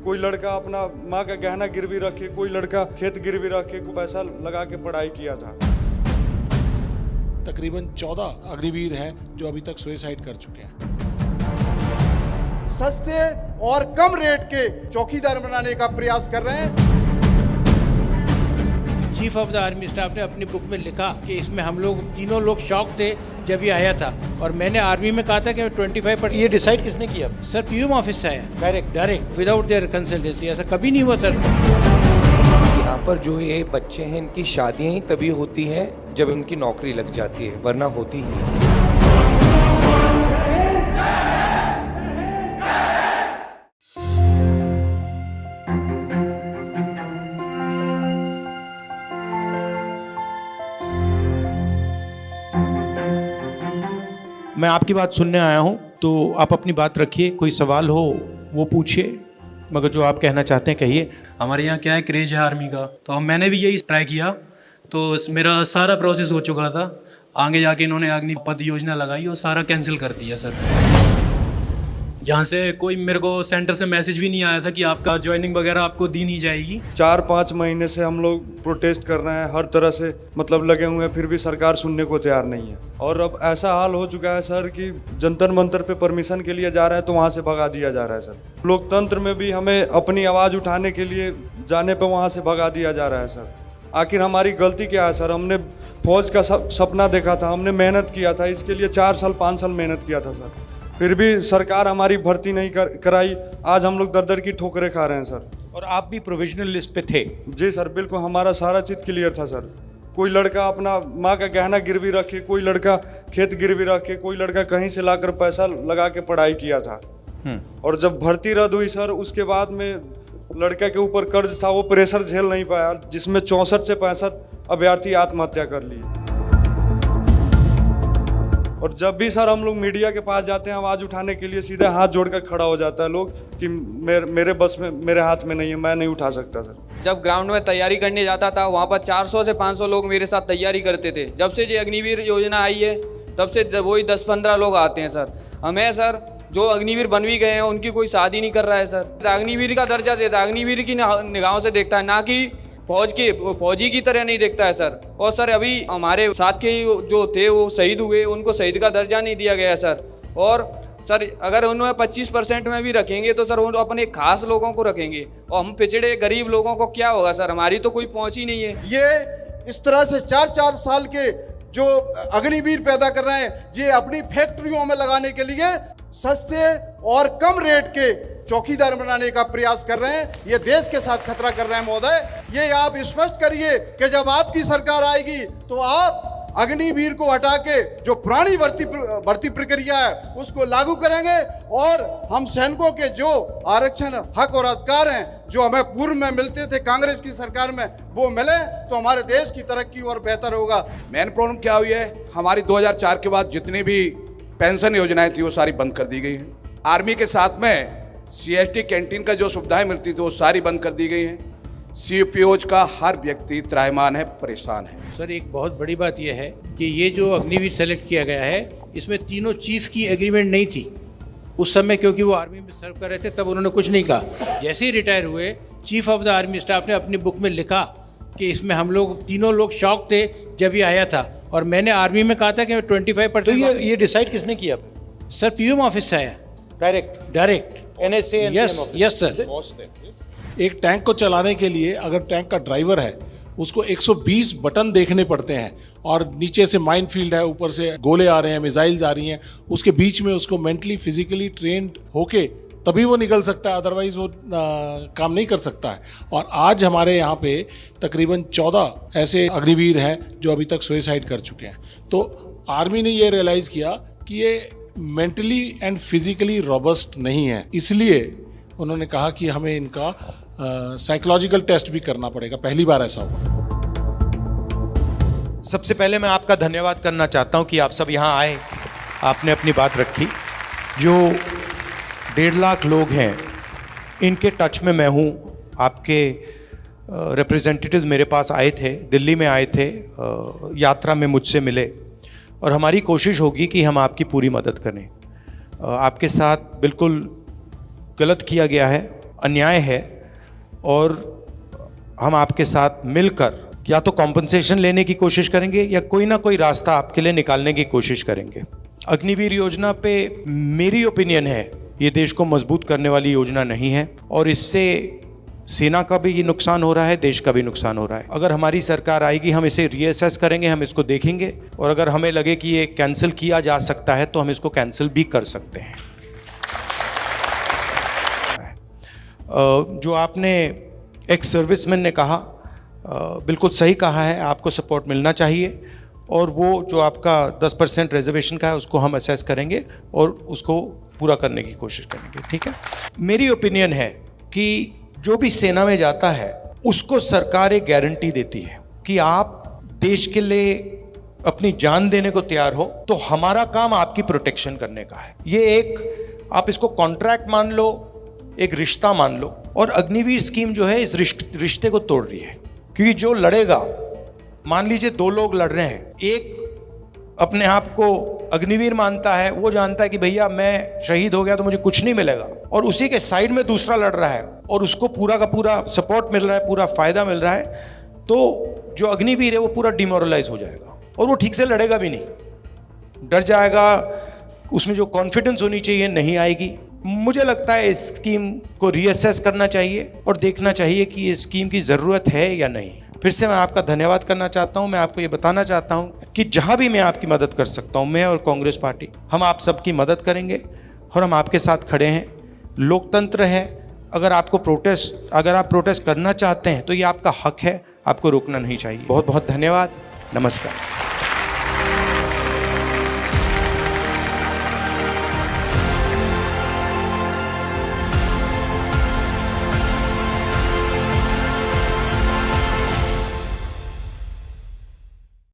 कोई लड़का अपना माँ का गहना गिरवी रख के, कोई लड़का खेत गिरवी रख के पैसा लगा के पढ़ाई किया था। तकरीबन 14 अग्निवीर हैं जो अभी तक सुसाइड कर चुके हैं। सस्ते और कम रेट के चौकीदार बनाने का प्रयास कर रहे हैं। Chief of the army staff ने अपनी बुक में लिखा कि इसमें हम लोग तीनों लोग शॉक थे जब ये आया था, और मैंने आर्मी में कहा था कि 25%। ये डिसाइड किसने किया? सर पीएम ऑफिस से आया डायरेक्ट विदाउट देयर कंसल्टेंसी। ऐसा कभी नहीं हुआ सर। यहाँ पर जो ये बच्चे हैं इनकी शादियाँ ही तभी होती हैं जब इनकी नौकरी लग जाती है, वरना होती ही नहीं। मैं आपकी बात सुनने आया हूं, तो आप अपनी बात रखिए, कोई सवाल हो वो पूछिए, मगर जो आप कहना चाहते हैं कहिए। हमारे यहाँ क्या है, क्रेज है आर्मी का, तो मैंने भी यही ट्राई किया, तो मेरा सारा प्रोसेस हो चुका था। आगे जाके इन्होंने अग्निपथ योजना लगाई और सारा कैंसिल कर दिया सर। यहाँ से कोई मेरे को सेंटर से मैसेज भी नहीं आया था कि आपका ज्वाइनिंग वगैरह आपको दी नहीं जाएगी। 4-5 महीने से हम लोग प्रोटेस्ट कर रहे हैं, हर तरह से लगे हुए हैं, फिर भी सरकार सुनने को तैयार नहीं है। और अब ऐसा हाल हो चुका है सर कि जंतर मंतर पे परमिशन के लिए जा रहे हैं तो वहाँ से भगा दिया जा रहा है सर। लोकतंत्र में भी हमें अपनी आवाज़ उठाने के लिए जाने पर वहाँ से भगा दिया जा रहा है सर। आखिर हमारी गलती क्या है सर? हमने फौज का सपना देखा था, हमने मेहनत किया था, इसके लिए 4 साल 5 साल मेहनत किया था सर, फिर भी सरकार हमारी भर्ती नहीं कराई। आज हम लोग दर दर की ठोकरें खा रहे हैं सर। और आप भी प्रोविजनल लिस्ट पे थे? जी सर, बिल्कुल हमारा सारा चीज़ क्लियर था सर। कोई लड़का अपना माँ का गहना गिरवी रख के, कोई लड़का खेत गिरवी रख के, कोई लड़का कहीं से लाकर पैसा लगा के पढ़ाई किया था। और जब भर्ती रद्द हुई सर, उसके बाद में लड़के के ऊपर कर्ज था, वो प्रेशर झेल नहीं पाया, जिसमें 64 से 65 अभ्यर्थी आत्महत्या कर लिए। और जब भी सर हम लोग मीडिया के पास जाते हैं आवाज़ उठाने के लिए, सीधे हाथ जोड़कर खड़ा हो जाता है लोग कि मेरे बस में, मेरे हाथ में नहीं है, मैं नहीं उठा सकता सर। जब ग्राउंड में तैयारी करने जाता था, वहाँ पर 400 से 500 लोग मेरे साथ तैयारी करते थे। जब से ये अग्निवीर योजना आई है तब से वही 10-15 लोग आते हैं सर। हमें सर जो अग्निवीर बन भी गए हैं उनकी कोई शादी नहीं कर रहा है सर। अग्निवीर का दर्जा देता है, अग्निवीर की निगाहों से देखता है, ना कि फौजी की तरह नहीं देखता है सर। और सर अभी हमारे साथ के जो थे वो शहीद हुए, उनको शहीद का दर्जा नहीं दिया गया सर। और सर अगर उन्हें 25% में भी रखेंगे तो सर वो अपने खास लोगों को रखेंगे, और हम पिछड़े गरीब लोगों को क्या होगा सर? हमारी तो कोई पहुंच ही नहीं है। ये इस तरह से 4-4 साल के जो अग्निवीर पैदा कर रहे हैं, ये अपनी फैक्ट्रियों में लगाने के लिए सस्ते और कम रेट के चौकीदार बनाने का प्रयास कर रहे हैं। ये देश के साथ खतरा कर रहे हैं महोदय। ये आप स्पष्ट करिए कि जब आपकी सरकार आएगी तो आप अग्निवीर को हटा के जो पुरानी भर्ती प्रक्रिया है उसको लागू करेंगे, और हम सैनिकों के जो आरक्षण हक और अधिकार हैं जो हमें पूर्व में मिलते थे कांग्रेस की सरकार में, वो मिले तो हमारे देश की तरक्की और बेहतर होगा। मेन प्रॉब्लम क्या हुई है, हमारी 2004 के बाद जितनी भी पेंशन योजनाएं थी वो सारी बंद कर दी गई हैं। आर्मी के साथ में CST कैंटीन का जो सुविधाएं मिलती थी वो सारी बंद कर दी गई हैं। CPOज का हर व्यक्ति त्राहिमाम है, परेशान है। सर एक बहुत बड़ी बात यह है कि ये जो अग्निवीर सेलेक्ट किया गया है, इसमें तीनों चीफ की एग्रीमेंट नहीं थी उस समय, क्योंकि वो आर्मी में सर्व कर रहे थे, तब उन्होंने कुछ नहीं कहा। जैसे ही रिटायर हुए, chief of the army staff ने अपनी बुक में लिखा कि इसमें हम लोग तीनों लोग शॉक थे जब ये आया था, और मैंने आर्मी में कहा था कि 25%। तो ये डिसाइड किसने किया? सर पीएम ऑफिस से आया डायरेक्ट NSA। Yes sir. एक टैंक को चलाने के लिए अगर टैंक का ड्राइवर है, उसको 120 बटन देखने पड़ते हैं, और नीचे से माइन फील्ड है, ऊपर से गोले आ रहे हैं, मिसाइल्स आ रही हैं, उसके बीच में उसको मेंटली फिजिकली ट्रेंड होके तभी वो निकल सकता है, अदरवाइज वो काम नहीं कर सकता है। और आज हमारे यहाँ पे तकरीबन 14 ऐसे अग्निवीर हैं जो अभी तक सुसाइड कर चुके हैं। तो आर्मी ने ये रियलाइज़ किया कि ये मेंटली एंड फिजिकली रोबस्ट नहीं है, इसलिए उन्होंने कहा कि हमें इनका साइकोलॉजिकल टेस्ट भी करना पड़ेगा। पहली बार ऐसा हुआ। सबसे पहले मैं आपका धन्यवाद करना चाहता हूं कि आप सब यहाँ आए, आपने अपनी बात रखी। जो 1.5 लाख लोग हैं इनके टच में मैं हूँ। आपके रिप्रेजेंटेटिव्स मेरे पास आए थे, दिल्ली में आए थे, यात्रा में मुझसे मिले, और हमारी कोशिश होगी कि हम आपकी पूरी मदद करें। आपके साथ बिल्कुल गलत किया गया है, अन्याय है और हम आपके साथ मिलकर या तो कॉम्पनसेशन लेने की कोशिश करेंगे या कोई ना कोई रास्ता आपके लिए निकालने की कोशिश करेंगे। अग्निवीर योजना पे मेरी ओपिनियन है ये देश को मजबूत करने वाली योजना नहीं है और इससे सेना का भी ये नुकसान हो रहा है, देश का भी नुकसान हो रहा है। अगर हमारी सरकार आएगी हम इसे रीअसेस करेंगे, हम इसको देखेंगे और अगर हमें लगे कि ये कैंसिल किया जा सकता है तो हम इसको कैंसिल भी कर सकते हैं। जो आपने एक्स सर्विसमैन ने कहा बिल्कुल सही कहा है, आपको सपोर्ट मिलना चाहिए और वो जो आपका 10% रिजर्वेशन का है उसको हम असेस करेंगे और उसको पूरा करने की कोशिश करेंगे, ठीक है। मेरी ओपिनियन है कि जो भी सेना में जाता है उसको सरकार एक गारंटी देती है कि आप देश के लिए अपनी जान देने को तैयार हो तो हमारा काम आपकी प्रोटेक्शन करने का है। ये एक आप इसको कॉन्ट्रैक्ट मान लो, एक रिश्ता मान लो और अग्निवीर स्कीम जो है इस रिश्ते को तोड़ रही है क्योंकि जो लड़ेगा, मान लीजिए 2 लोग लड़ रहे हैं, एक अपने आप को अग्निवीर मानता है, वो जानता है कि भैया मैं शहीद हो गया तो मुझे कुछ नहीं मिलेगा और उसी के साइड में दूसरा लड़ रहा है और उसको पूरा का पूरा सपोर्ट मिल रहा है, पूरा फायदा मिल रहा है, तो जो अग्निवीर है वो पूरा डिमोरलाइज हो जाएगा और वो ठीक से लड़ेगा भी नहीं, डर जाएगा, उसमें जो कॉन्फिडेंस होनी चाहिए नहीं आएगी। मुझे लगता है इस स्कीम को रीअसेस करना चाहिए और देखना चाहिए कि ये स्कीम की ज़रूरत है या नहीं। फिर से मैं आपका धन्यवाद करना चाहता हूं। मैं आपको ये बताना चाहता हूं कि जहां भी मैं आपकी मदद कर सकता हूं, मैं और कांग्रेस पार्टी हम आप सबकी मदद करेंगे और हम आपके साथ खड़े हैं। लोकतंत्र है, अगर आप प्रोटेस्ट करना चाहते हैं तो ये आपका हक है, आपको रोकना नहीं चाहिए। बहुत बहुत धन्यवाद, नमस्कार।